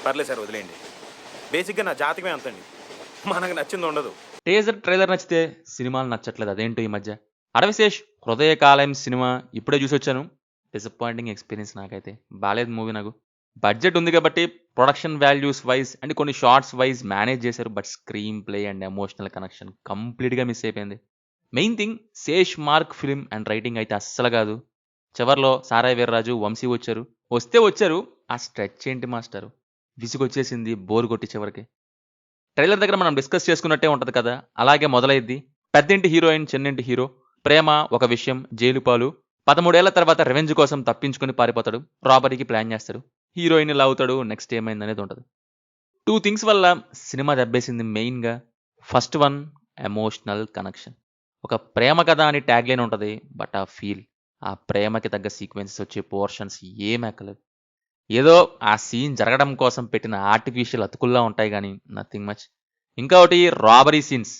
పర్లేదు సార్, వదిలేయండి. బేసిక్‌గా నా జాతకమే అంతండి. మనకు నచ్చింది ఉండదు. ట్రైలర్ నచ్చితే సినిమాలు నచ్చట్లేదు. అదేంటో ఈ మధ్య. అడవిశేష్ హృదయకాలయం సినిమా ఇప్పుడే చూసొచ్చాను. డిసప్పాయింటింగ్ ఎక్స్‌పీరియన్స్ నాకైతే. బాలేదు మూవీ నాకు. బడ్జెట్ ఉంది కాబట్టి ప్రొడక్షన్ వాల్యూస్ వైస్ అండ్ కొన్ని షార్ట్స్ వైస్ మేనేజ్ చేశారు. But screenplay and emotional connection కంప్లీట్‌గా మిస్ అయిపోయింది. Main thing Sesh mark film and writing అయితే అస్సలు కాదు. చివర్లో సారాయి వీర్రాజు, వంశీ వచ్చారు. వస్తే వచ్చారు. ఆ స్ట్రెచ్ ఏంటి మాస్టరు? విసుగొచ్చేసింది బోర్ కొట్టి చివరికి. ట్రైలర్ దగ్గర మనం డిస్కస్ చేసుకున్నట్టే ఉంటది కదా! అలాగే మొదలైద్ది. పెద్దింటి హీరోయిన్, చిన్నింటి హీరో. ప్రేమ, ఒక విషయం, జైలు పాలు. 13 ఏళ్ల తర్వాత రివెంజ్ కోసం తప్పించుకొని పారిపోతాడు. రాబరీకి ప్లాన్ చేస్తాడు. హీరోయిన్‌ని లాగుతాడు. నెక్స్ట్ ఏమైందనేది ఉంటది. 2 థింగ్స్ వల్ల సినిమా దెబ్బేసింది మెయిన్‌గా. First one emotional connection. ఒక ప్రేమ కథ అని ట్యాగ్‌లైన్ ఉంటది. బట్ ఆ ఫీల్, ఆ ప్రేమకి తగ్గ సీక్వెన్సెస్ వచ్చే పోర్షన్స్ ఏం ఎక్కలేదు. ఏదో ఆ సీన్ జరగడం కోసం పెట్టిన ఆర్టిఫిషియల్ అతుకుల్లా ఉంటాయి గానీ నథింగ్ మచ్. ఇంకా ఒకటి రాబరీ సీన్స్.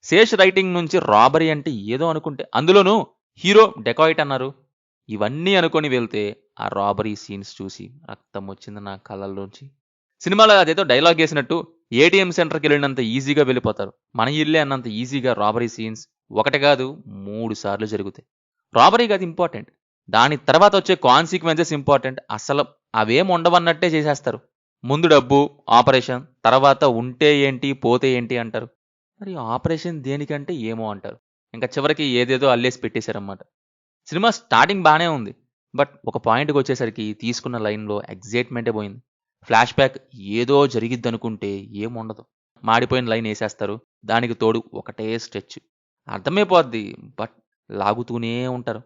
శేష్ రైటింగ్ నుంచి రాబరీ అంటే ఏదో అనుకుంటే అందులోనూ హీరో డెకాయిట్ అన్నారు. ఇవన్నీ అనుకొని వెళ్తే ఆ రాబరీ సీన్స్ చూసి రక్తం వచ్చింది నా కళ్ళల్లోంచి. సినిమాలో అదేదో డైలాగ్ వేసినట్టు ఏటీఎం సెంటర్కి వెళ్ళినంత ఈజీగా వెళ్ళిపోతారు. మన ఇల్లే అన్నంత ఈజీగా రాబరీ సీన్స్ ఒకటి కాదు 3 సార్లు జరుగుతాయి. రాబరీ కాదు ఇంపార్టెంట్. దాని తర్వాత వచ్చే కాన్సిక్వెన్సెస్ ఇంపార్టెంట్. అసలు అవేం ఉండవన్నట్టే చేసేస్తారు. ముందు డబ్బు, ఆపరేషన్, తర్వాత ఉంటే ఏంటి, పోతే ఏంటి అంటారు. మరి ఆపరేషన్ దేనికంటే ఏమో అంటారు. ఇంకా చివరికి ఏదేదో అల్లేసి పెట్టేశారన్నమాట. సినిమా స్టార్టింగ్ బానే ఉంది. బట్ ఒక పాయింట్‌కి వచ్చేసరికి తీసుకున్న లైన్‌లో ఎగ్జైట్‌మెంటే పోయింది. ఫ్లాష్ బ్యాక్ ఏదో జరిగిద్దనుకుంటే ఏముండదు. మాడిపోయిన లైన్ ఏసేస్తారు. దానికి తోడు ఒకటే స్ట్రెచ్. అర్థమైపోద్ది. బట్ లాగుతూనే ఉంటారు.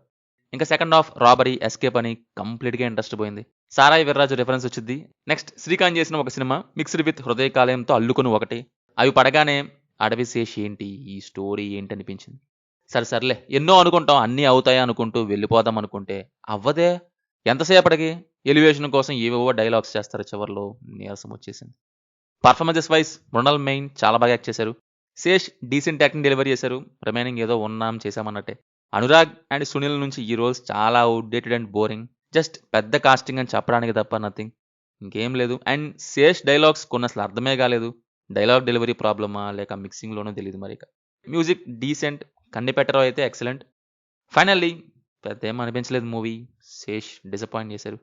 ఇంకా సెకండ్ హాఫ్ రాబరీ, ఎస్కేప్ అని కంప్లీట్‌గా ఇంట్రెస్ట్ పోయింది. సారాయి వీర్రాజు రిఫరెన్స్ వచ్చిద్ది. నెక్స్ట్ శ్రీకాంత్ చేసిన ఒక సినిమా మిక్స్డ్ విత్ హృదయకాలయంతో అల్లుకుని ఒకటి. అవి పడగానే అడవిశేష్ ఏంటి, ఈ స్టోరీ ఏంటి అనిపించింది. సర్లే ఎన్నో అనుకుంటాం, అన్నీ అవుతాయి అనుకుంటూ వెళ్ళిపోదాం అనుకుంటే అవ్వదే. ఎంతసేపటికి ఎలివేషన్ కోసం ఏవేవో డైలాగ్స్ చేస్తారు. చివర్లో నీరసం వచ్చేసింది. పర్ఫార్మెన్సెస్ వైస్ మృణాల్ మెయిన్ చాలా బాగా యాక్ట్ చేశారు. శేష్ డీసెంట్ యాక్టింగ్ డెలివరీ చేశారు. రిమైనింగ్ ఏదో ఉన్నాం చేశామన్నట్టే. అనురాగ్ అండ్ సునీల్ నుంచి ఈ రోల్స్ చాలా అవుట్డేటెడ్ అండ్ బోరింగ్. జస్ట్ పెద్ద కాస్టింగ్ అని చెప్పడానికి తప్ప నథింగ్, ఇంకేం లేదు. అండ్ శేష్ డైలాగ్స్ కొన్ని అసలు అర్థమే కాలేదు. డైలాగ్ డెలివరీ ప్రాబ్లమా లేక మిక్సింగ్లోనో తెలియదు మరి. మ్యూజిక్ డీసెంట్, కన్నిపెట్టరో అయితే ఎక్సలెంట్. ఫైనల్లీ పెద్ద ఏం అనిపించలేదు మూవీ. శేష్ డిసప్పాయింట్ చేశారు.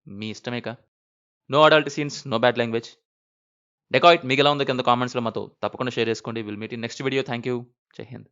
మీ ఇష్టమేక. No adult scenes, no bad language. Dacoit మీకు ఎలా ఉందో కింద కామెంట్స్లో మాతో తప్పకుండా షేర్ చేసుకోండి. Will meet in next video. Thank you. జై హింద్.